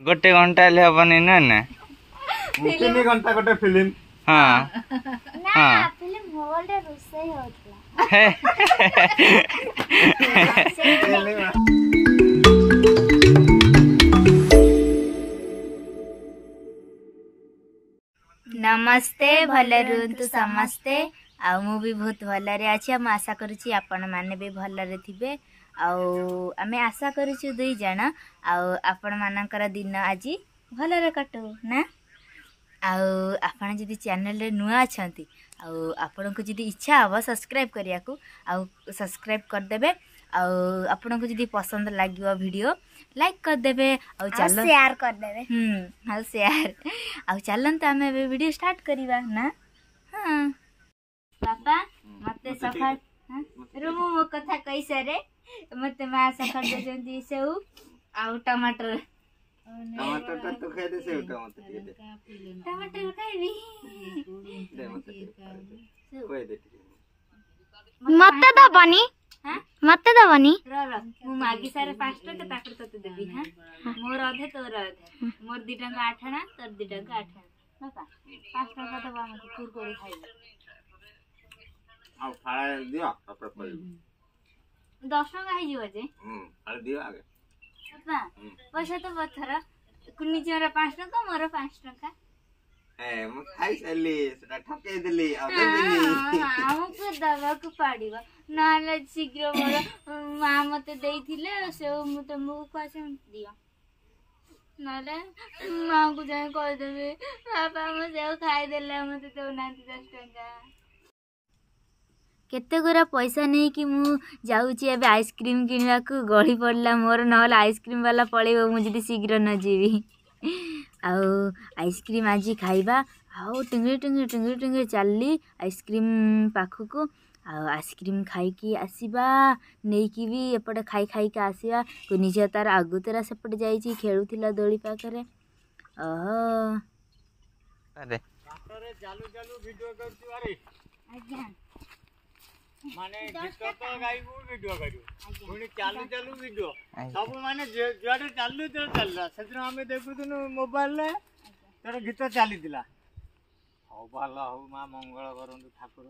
गोटे घंटा ले हबनी ना ना 3 घंटा गोटे फिल्म। हां ना फिल्म हॉल रे रोसई होतला नमस्ते भल रुहतु समस्ते आ मु भी बहुत भलरे अच्छी हम आशा करुच्ची आपण मैंने भी भलरे थिबे आमे आशा करुचु दुई जन आपण मानकर दिन आज भलरे कटू ना आपण जदि चैनल रे नुआ अछंती आपण को जदि इच्छा हम सब्सक्राइब करिया को सब्सक्राइब कर देबे आपण को जदि पसंद लागियो वीडियो लाइक कर देबे चलो शेयर कर देबे शेयर चलन तो आमे वीडियो स्टार्ट करिवा ना। हां पापा मते सखा रुमु मो कथा कैसे रे मते मा सखा दे जंती सेउ टमाटर तो खाई दे से टमाटर खाइबी दे मते मते दबनी मते दबनी मु मागी सारे 5 टका ताकर तते देबी। हां मोर अधे तोर अधे मोर 2 टका 8 आना तोर 2 टका 8 आना पापा 5 टका दबा मते कुर करे खाइबा आ फाळा दियो पापा पर 10 टका हे जिवो जे फाळा दियो आगे पापा पैसा तो बथरा कुनी जरा 5 टका मोर 5 टका ए मु खाई सली सेटा ठके देली आ देली हमको दवा को पाड़ीबा नाले शीघ्र मोर मां मते देइथिले से मु तुमको कासे दियो नाले मां को जाय कह देबे पापा मो से खाई देले मते तो नांती 10 टका केते गोरा पैसा नहीं कि मु जाउची एबे आइसक्रीम किनवा को गळी पड़ला मोर नहल आइसक्रीम वाला पळेबो मु जदी शीघ्र न जीवी आइसक्रीम आज खाइबा टिंगरी टिंगरी टिंगरी टिंगरी चलली आइसक्रीम पाखक आइसक्रीम खाई आसवा नहीं कि भी एपटे खाई खाई के आसवा कुनी झील तार आगुतरा सेपटे जाइए खेलुला दोली पाखे माने गीत तो गाइबो वीडियो करियो पुनी चालू चालू वीडियो सब माने जुआडे चालू तो चलला सेदिन हमें देखुतनु मोबाइल रे तोर गीत चली दिला हो भला हो मां मंगल करंतु ठाकुर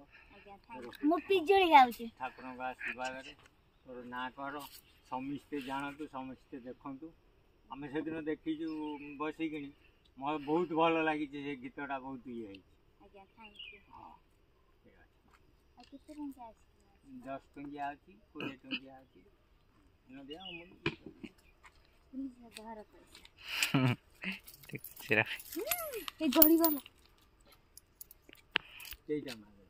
मु पिजोड़ी गाउची ठाकुर का आशीर्वाद रे तोर ना कर समिस्ते जानतु समिस्ते देखंतु हमें सेदिन देखिजु बसी किनी मोर बहुत भलो लागि जे गीतटा बहुत ये है। आज्ञा थैंक यू हां कितने टंका 10 टंकिया अछि 20 टंकिया अछि न दिया हम घर पैसा ठीक सिरा ए गड़ी वाला केटा मारे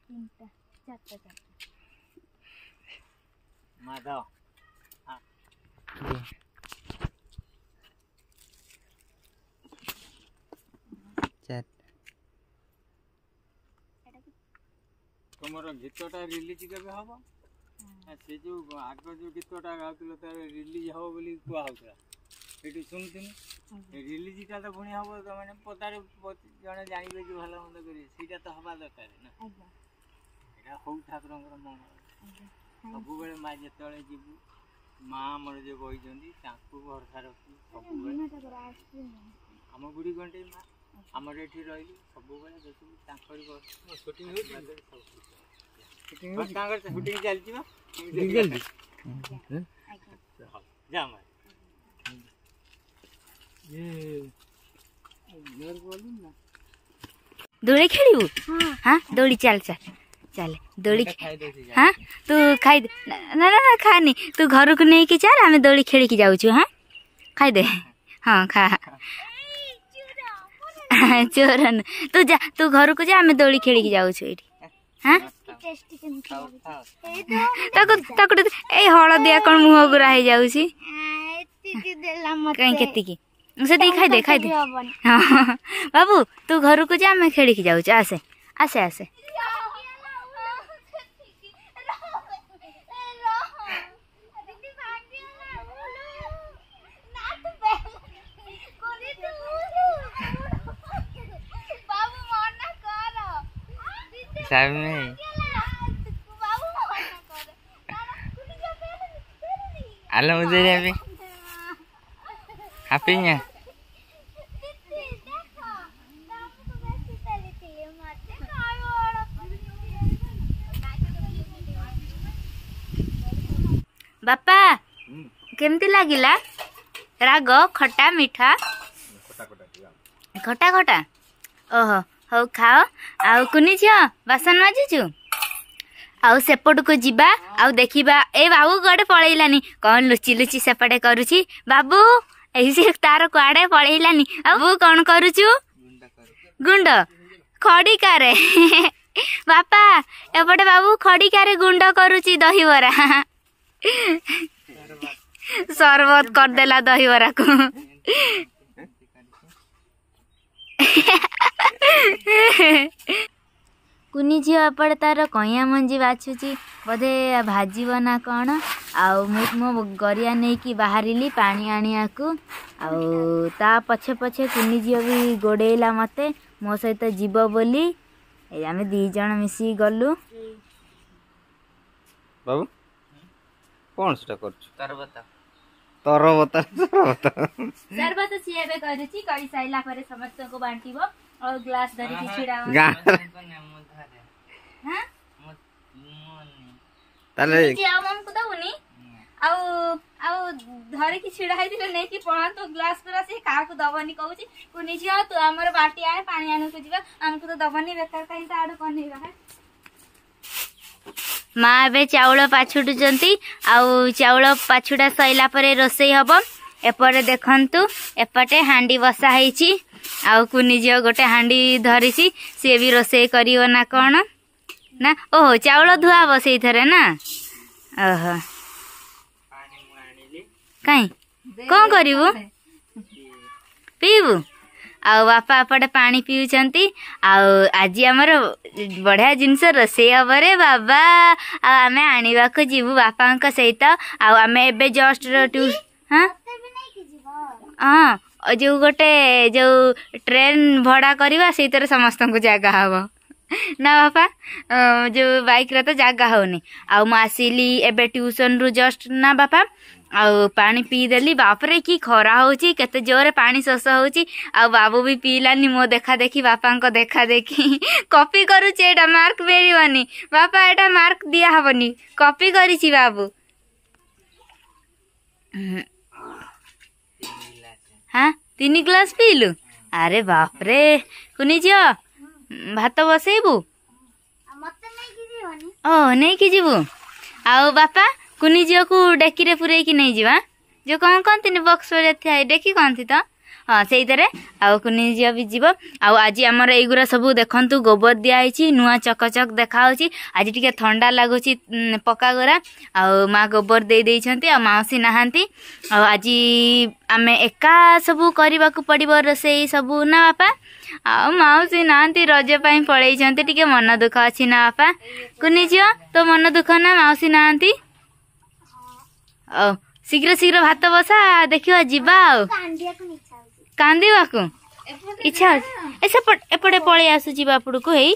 3टा 4टा माधव हां चल तुमर गीतटा रिलीज केबे हबो से जो आगे जो गीतटा गाउतलो त रिलीज हबो बोली कुआ होतला एटी सुनथिनी रिलीजटा तो पुणी हबो त माने पतारे जने जानिबे जे भला मंद करी सीटा तो हबा दरकार ना। आज्ञा एटा हो ठाकुरंकर मंगल सब बेले मा जेतळे जीवु मां हमर जे बहि जंदी ताकू भरसा रखी सब बेले हम गुडी घंटे मा हमर एठी रहिली सब बेले देखु तांकरी शूटिंग हो शूटिंग चलती बा जल्दी जा मैं ये मेरे बोलू ना दोड़ी खेलू हाँ दोड़ी चल चल चल दोड़ी हाँ तू खाई दे ना ना खानी तू घर को नहीं कि चल आम दोड़ी खेल की जाऊँ हाँ खाई दे हाँ खा चोरन तू जा तू घर को जा आम दोड़ी खेल की जाऊँ ये हाँ ए हलदिया कौन मुह गुरा हो जाऊँ कहीं केतिकी से खाई दे हाँ बाबू तू घर को जा आम खेल की जाऊँ आसे आसे आसे आलो मुझे अभी ହାପି nya बापा केमती लागिला राग खटा मीठा खटा खटा ओहो हौ खाओ आउ कुनी झियो बासन माजुचु आउ सेपट को जीवा आउ देखिबा ए बाबू गोटे पळैलानी कौन लुचि लुचि सेपटे करूची बाबू एही से तार कुआडे पळैलानी बाबू कौन करूचु गुंड खड़ी कारे बापा एपटे बाबू खड़ी कारे गुंड करूची दही बरा सरबत कर देला दही बरा को कुनी झील एपटे तार कइया मंजी बाछुची बोधे भाजीब ना कौन आउ मो गरिया नहीं कि बाहरिली पानी आनिया को आउ ता पछे पछे कुनी झील भी गोड़ेला मते मो सहित जीव बोली आम दी जन मिसी गलु बाबू कौन सेटा करछु तरबता तरबता सरबत सी एबे करूची करी साइला परे समस्त को बांटीबो और ग्लास धरी की छिड़ा गां हां ताले जी आमम को दउनी आउ आउ धरी की छिड़ा हाई दिले नै कि पळा तो ग्लास पूरा से का को दबनी कहूची कुनी जियो तू हमर बाटी आए पानी आनु को जीवा हमको तो दबनी बेकार कहीं से आडो कोनी रहा माँ एबे चाउल पाछुटुचंती आउ चाउल पाछुटा सैला परे रोसई हबो एपटे देखंतु एपटे हांडी बसा ହେଇची आउ कुनी जियो गोटे हांडी धरिची से भी रोसई करियो ना कोन ना ओहो चाउल धुआ बसई थरे ना ओहो काई कौन करिवु पीबु आउ बापा एपटे पानी पिउचंती आउ आज हमर बढ़िया जिनस रोसई हम रे बाबा आमे आनिबा को जीवु बापा का सहित आउ आमे एबे जस्ट हां हां जो गोटे जो ट्रेन भड़ा करवा से समस्त को जगह हम ना बापा जो बाइक रे तो जगह होनी आउ मु आसिली एबे ट्यूशन रु जस्ट ना बापा आउ पानी पी देली बापरे की खरा होची केते जोरे पानी शोष होची आउ बाबू भी पीलानी मो देखा देखी बापा को देखा देखी कॉपी करूची एटा मार्क बेरिवनी बापा एटा मार्क दिया हबनी कॉपी करिची बाबू हाँ 3 ग्लास पीलु अरे बापरे कुनी जियो भात बसेबु ओ नहीं कि जीवु आउ बापा कुनी झील को डेकी रे पुरे की नहीं जीवा जो कौन कहती बक्स डेकी कहती तो हाँ से आउ कुनी झील भी जीव आउ आज आमर एगुरा सब देखंतु गोबर दिया नुआ चकचक देखा आज टिके ठंडा लगुच पक्का गोरा आउ माँ गोबर दे देइछंती आ माउसी नहांती आउ आज आमे एका सब करबा को पड़िबो रोसई सब ना बापा आ माउसी नहांती रज पई पळेइछंती टिके मन दुख अछि ना बापा कुनी झील तो मन दुख ना माउसी नहांती ओ शीघ्र शीघ्र भात बसा देखिवा जीवा आ कांदीवा को इच्छा ए सेपट एपटे पळे आसुची बापुड़ को हेई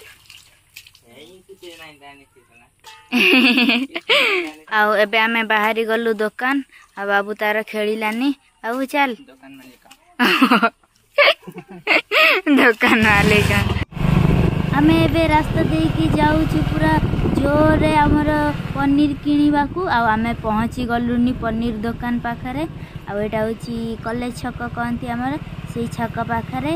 आउ एबे आमे बाहरी गलु दुकान आ बाबू तार खेलिलानी आउ चल दुकान वाले का आमे एबे रास्ता दे की जाउछु पूरा जोरे हमर पनीर किनिबा को आ आमे पहुंची गलुनी पनीर दुकान पाखरे आ एटा होची कॉलेज छक कहंती हमर सेही छक पाखरे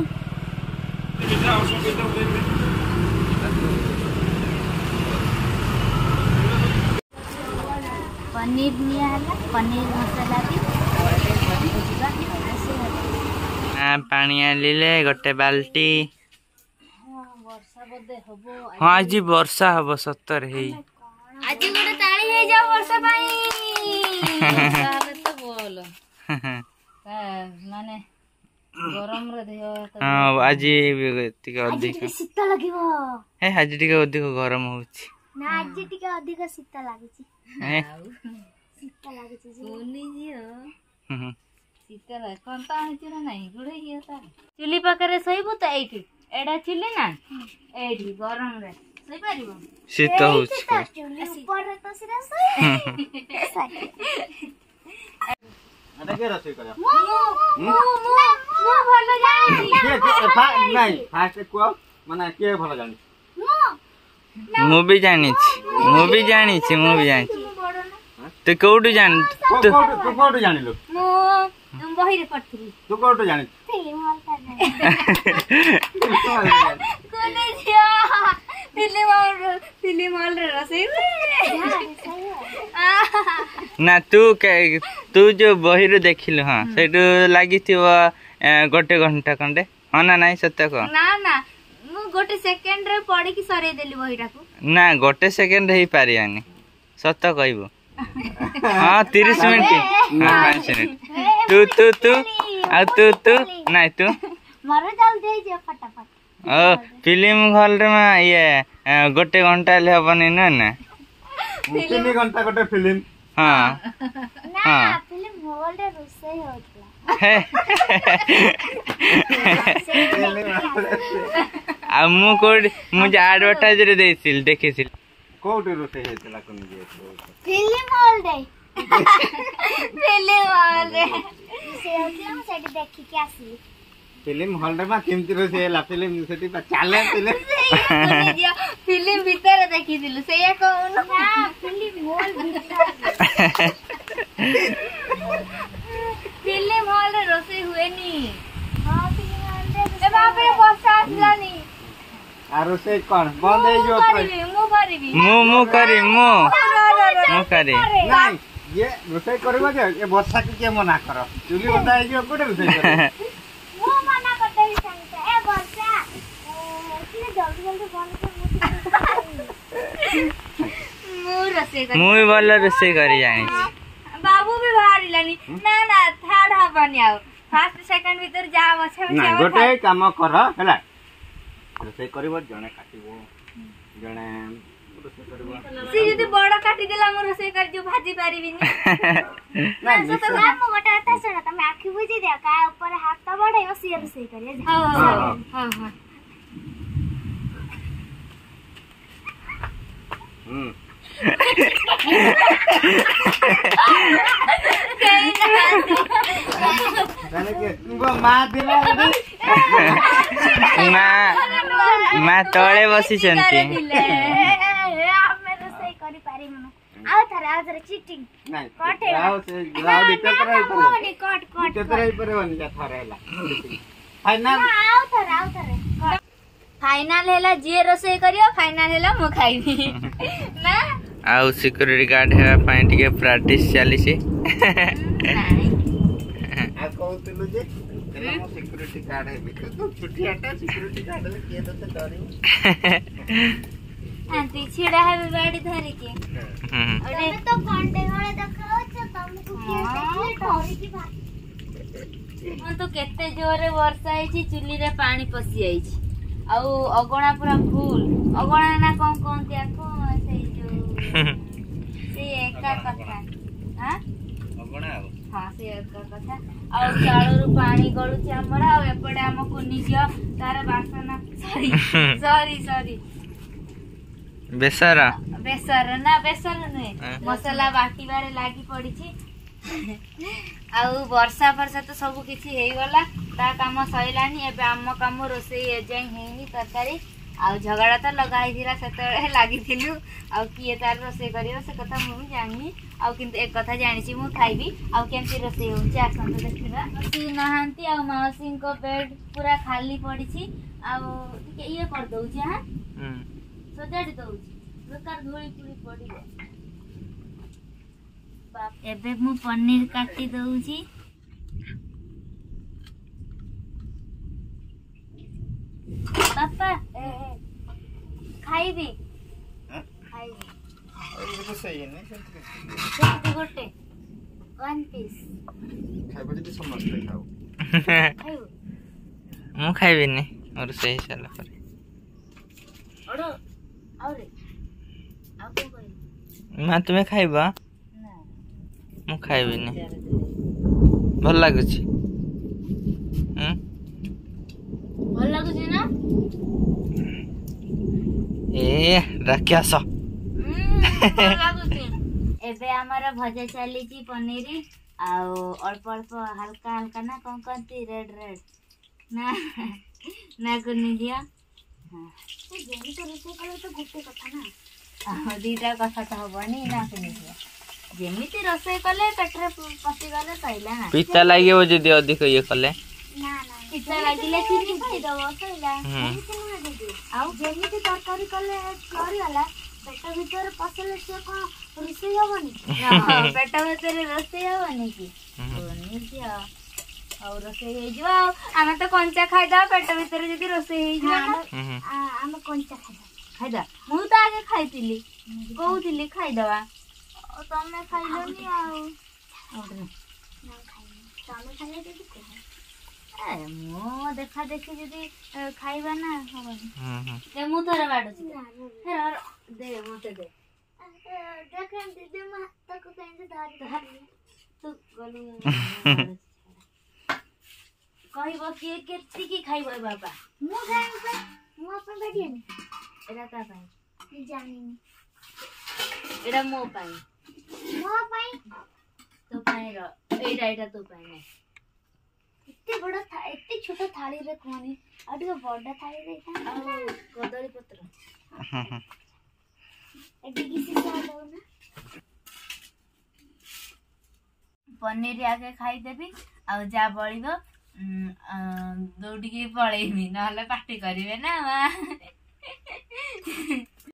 पनीर निया हला पनीर मसाला दी पानी आलिले गोटे बाल्टी हाँ आज वर्षा हम सतर है आज गोटे ताली हे जाओ वर्षा पाई तो बोल माने गरम रे देह हाँ आज टिके अधिक शीत लागिवो हे आज टिके अधिक गरम होची ना आज टिके अधिक शीत लागिची हे शीत लागिची सोनी जियो शीत लाग कोनता आछि ना नाही गुडे हियो ता चुली पाकरे सहीबो त एठी एडा चुली ना एठी गरम रे सही पारिबो शीत होची चुली ऊपर रे तो सिरा सही ଏଟା କିଏ ରୋଷେଇ କରିବ? ମୁଁ ଭଲ ଜାଣିଛି। ନାଇଁ ଫାଷ୍ଟ କୁହ ମାନେ କିଏ ଭଲ ଜାଣିଛି? ମୁଁ ବି ଜାଣିଛି ତୁ କୋଉଠୁ ଜାଣି ତୁ କୋଉଠୁ ଜାଣିଲୁ? ମୁଁ ବହିରେ ପଢିଥିଲି। ତୁ କୋଉଠୁ ଜାଣିଛୁ? ଫିଲ୍ମ ହଲରେ ରୋଷେଇ ନା ତୁ ଯୋଉ ବହିରୁ ଦେଖିଲୁ ହଁ ସେଇଠୁ ଲାଗିଥିବ 1 ଘଣ୍ଟା ଖଣ୍ଡେ ହଁ ନା ନାଇଁ ସତ କହ। ନା ମୁଁ 1 ସେକେଣ୍ଡରେ ପଢିକି ସରେଇ ଦେଲି ବହିଟାକୁ। ନା 1 ସେକେଣ୍ଡ ହେଇପାରିବାନି ସତ କହିବୁ। ହଁ 30 ମିନିଟ୍ 5 ମିନିଟ୍ ତୁ ଆଉ ତୁ ନାଇଁ ତୁ ମୋର ଜଲ୍ଦି ହେଇଯିବ ଫଟାଫଟ। ଓ ଫିଲ୍ମ ହଲରେ ଇଏ 1 ଘଣ୍ଟା ହେଲେ ହବନି ନା 3 ଘଣ୍ଟା ଗୋଟେ ଫିଲ୍ମ। ହଁ ନା ଫିଲ୍ମ ହଲରେ ରୋଷେଇ ହଉଥିଲା। ଆଉ ମୁଁ କୋଉଠି ମୁଁ ଯେ ଆଡଭର୍ଟାଇଜରେ ଦେଇଥିଲି ଦେଖିଥିଲି। କୋଉଠି ରୋଷେଇ ହେଇଥିଲା କୋନି ଯେ? ଫିଲ୍ମ ହଲରେ ରୋଷେଇ ହଉଥିଲା ମୁଁ ସେଠି ଦେଖିକି ଆସିଲି। ଫିଲ୍ମ ହଲରେ ମା କେମିତି ରୋଷେଇ ହେଲା? ଫିଲ୍ମ ସେଠି ଚାଲେ ଫିଲ୍ମ ଭିତରେ ଦେଖିଥିଲୁ ସେଇଆ କହୁନୁ? ଫିଲ୍ମ ହଲ ରେ ରୋଷେଇ ହୁଏନି। ବାପରେ ବର୍ଷା ଆସିଲାନି। ଆଉ ରୋଷେଇ କଣ ବନ୍ଦ ହେଇଯିବ? ମୁଁ କରିବି ମୁଁ କରି ନାଇଁ ଇଏ ରୋଷେଇ କରିବ ଯେ ଏ ବର୍ଷାକୁ କିଏ ମନା କର? ଚୁଲି ଓଦା ହେଇଯିବ କୋଉଠି ରୋଷେଇ କରିବ? ମୁଁ ମନା କରିଦେବି ସାଙ୍ଗେ ଏ ବର୍ଷା ଜଲ୍ଦି ବନ୍ଦ କର। ମୁଁ ରୋଷେଇ କରି ମୁଁ ବି ଭଲ ରୋଷେଇ କରି ଜାଣିଛି। ବାବୁ ବି ବାହାରିଲାନି। ନା ଥାର୍ଡ ହବନି ଆଉ ଫାର୍ଷ୍ଟ ସେକେଣ୍ଡ ଭିତରେ ଯାହା ବଛା ନା ଗୋଟେ କାମ କର ହେଲା ରୋଷେଇ କରିବ ଜଣେ କାଟିବ ଜଣେ ରୋଷେଇ କରିବ। ସେ ଯଦି ବଡ କାଟିଦେଲା ମୁଁ ରୋଷେଇ କରି ଯୋଉ ଭାଜି ପାରିବିନି। ମୁଁ ଗୋଟେ କଥା ଶୁଣ ତମେ ଆଖି ବୁଝି ଦିଅ କା ଉପରେ ହାତ ବଢେଇବ ସିଏ ରୋଷେଇ କରିବ। ମା ତଳେ ବସିଛନ୍ତି। ଆଉ ଥରେ ଚିଟିଂ फाइनल हैला जे रोषेई करियो फाइनल हैला मु खाइबी ना। आउ सिक्योरिटी गार्ड हेबा पई टिके प्रैक्टिस चली छी। आ कहतलु जे तेला मो सिक्योरिटी गार्ड है बिक तो छुटियाटा सिक्योरिटी गार्ड ले के तो डरी आंटी छिड़ा है गाड़ी धरी के अरे तो कंटे घरे देखाओ छ तुमको के देखले डरी की बात मन तो केते जोरे वर्षा है छी चुली रे पानी पसी आई छी आउ अगणा पूरा फुल अगणा ना कौन कौन त्या को से जो से एका कथा हां अगणा हां से एका कथा आउ चाळरू पानी गळु छी हमरा आ एपडे हम कुनी जियो तार बासना सॉरी बेसर ना बेसर नुहे मसला बाटी बारे लागी पड़ी छी आउ वर्षा तो सब किछि हेई गला ता काम सइलानी एबे आम काम रोसे एजाई हेनी तरकारी आउ झगड़ा तो लगाई दिला सेते लागी थिलु आउ किए तार रोसे करियो से कथा मु जानि आउ किंतु एक कथा जानि छी मु खाइबी आउ केमती रोसे होची आसन तो देखिबा सी नहांती आउ माउसिन को बेड पूरा खाली पड़ी छी आउ ये कर दउ छी हां सजाड़ी दउ छी बेकार धूली पुरी पड़ी एबे मु पनीर काटी दउ छी पापा खाइबी खाइबी सही है नहीं सेमती गोटे वन पीस खाइबो जे समस्त खाओ खाइबो मु खाइबिनी और सही साला पर ओडो आउरे आउ को कहि मां तुम्हें खाइबा ना मु खाइबिनी भल लागुची भल लागुची ना ए राक्षस भल लागुची एबे हमारा भजा चली छी पनीर ଆଉ ଅଳ୍ପ ଅଳ୍ପ ହାଲକା ହାଲକା ନା କଣ କହନ୍ତି ରେଡ୍ ରେଡ୍ ନା ନା କୁନି ଝିଅ ଯେମିତି ରୋଷେଇ କଲେ ତ ଗୋଟେ କଥା ନା। ଦିଟା କଥା ତ ହବନି ନା କୁନି ଝିଅ। ଯେମିତି ରୋଷେଇ କଲେ ପେଟରେ ପଶିଗଲେ ସଇଲା ନା। ପିତା ଲାଗିବ ଯଦି ଅଧିକ ଇଏ କଲେ। ନା ନା ପିତା ଲାଗିଲେ ଚିନି ଖାଇଦବ ସଇଲା। ଆଉ ଯେମିତି ତରକାରୀ କଲେ ସରିଗଲା ପେଟ ଭିତରେ ପଶିଲେ ସିଏ କଣ ରୋଷେଇ ହବନି? ପେଟ ଭିତରେ ରୋଷେଇ ହବନି କି? କୁନି ଝିଅ ହଉ ରୋଷେଇ ହେଇଯିବ ଆଉ ଆମେ ତ କଞ୍ଚା ଖାଇଦବା ପେଟ ଭିତରେ ଯଦି ରୋଷେଇ ହେଇଯିବ ନା ଆମେ କଞ୍ଚା ଖାଇଦବା। ମୁଁ ତ ଆଗେ ଖାଇଥିଲି କହୁଥିଲି ଖାଇଦବା ତମେ ଖାଇଲନି ଆଉ। ତମେ ଖାଇଲେ ଯଦି କୁହ। ମୁଁ ଦେଖା ଦେଖି ଯଦି ଖାଇବା ନା ହବନି। ମୁଁ ଥରେ ବାଡୁଛି ଦେ ମତେ ଦେ ଦିଦି ମୋ ହାତକୁ କେମିତି ଧରି ତୁ ଗଲୁ କହିବ କିଏ କେତିକି ଖାଇବ ବାବା? ମୁଁ ଜାଣିବି ମୁଁ ଆପଣ ଦେଖିନି ଏଇଟା ତା ପାଇଁ ଜାଣିନି ଏଇଟା ମୋ ପାଇଁ ମୋ ପାଇଁ ତୋ ପାଇଁ ର ଏଇଟା ତୋ ପାଇଁ ନାହିଁ। ଏତେ ବଡ ଏତେ ଛୋଟ ଥାଳିରେ କୁହନି ଆଉ ଟିକେ ବଡ ଥାଳି ଦେଇଥାନ୍ତି। ଆଉ କଦଳୀ ପତ୍ର ଏଠିକି ସିଧା ଦଉନା। ପନିର ଆଗେ ଖାଇଦେବି ଆଉ ଯାହା ବଳିବ ଦୌଡ଼ିକି ପଳେଇବି ନହେଲେ ପାଟି କରିବେ ନା ମା।